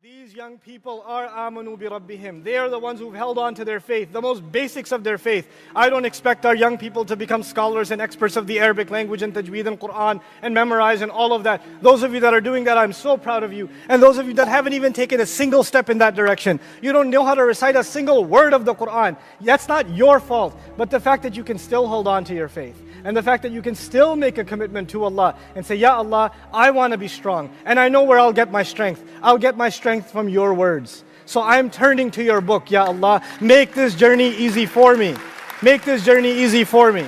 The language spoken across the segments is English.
These young people are amanu bi rabbihim. They are the ones who've held on to their faith, the most basics of their faith. I don't expect our young people to become scholars and experts of the Arabic language and tajweed and Quran and memorize and all of that. Those of you that are doing that, I'm so proud of you. And those of you that haven't even taken a single step in that direction, you don't know how to recite a single word of the Quran. That's not your fault, but the fact that you can still hold on to your faith. And the fact that you can still make a commitment to Allah and say, Ya Allah, I want to be strong. And I know where I'll get my strength. I'll get my strength from your words. So I'm turning to your book, Ya Allah. Make this journey easy for me. Make this journey easy for me.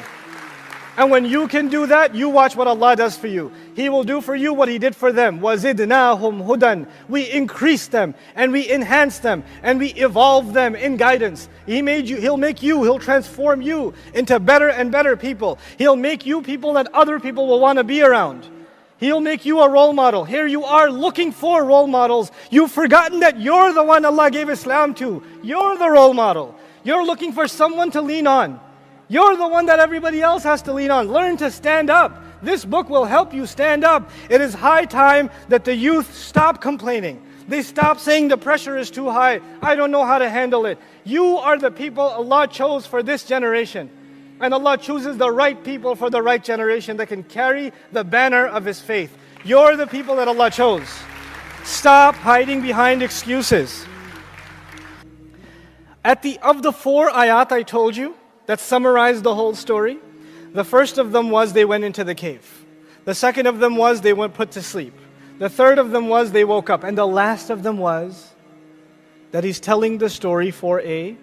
And when you can do that, you watch what Allah does for you. He will do for you what He did for them. وَزِدْنَاهُمْ هُدًى. We increase them, and we enhance them, and we evolve them in guidance. He'll transform you into better and better people. He'll make you people that other people will want to be around. He'll make you a role model. Here you are looking for role models. You've forgotten that you're the one Allah gave Islam to. You're the role model. You're looking for someone to lean on. You're the one that everybody else has to lean on. Learn to stand up. This book will help you stand up. It is high time that the youth stop complaining. They stop saying the pressure is too high. I don't know how to handle it. You are the people Allah chose for this generation. And Allah chooses the right people for the right generation that can carry the banner of His faith. You're the people that Allah chose. Stop hiding behind excuses. Of the 4 ayat I told you, that summarized the whole story. The first of them was they went into the cave. The second of them was they went put to sleep. The third of them was they woke up. And the last of them was that He's telling the story for a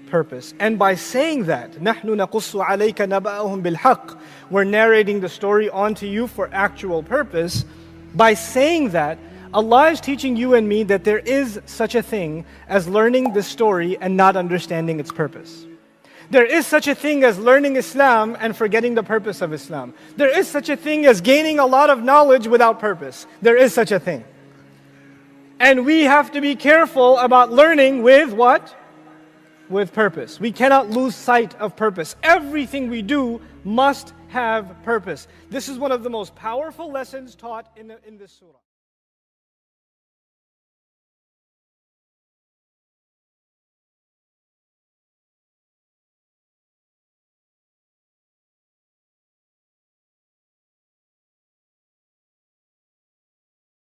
purpose. And by saying that, نَحْنُ نَقُصُّ عَلَيْكَ نَبَأَهُمْ بِالْحَقِّ, we're narrating the story onto you for actual purpose. By saying that, Allah is teaching you and me that there is such a thing as learning the story and not understanding its purpose. There is such a thing as learning Islam and forgetting the purpose of Islam. There is such a thing as gaining a lot of knowledge without purpose. There is such a thing. And we have to be careful about learning with what? With purpose. We cannot lose sight of purpose. Everything we do must have purpose. This is one of the most powerful lessons taught in this surah.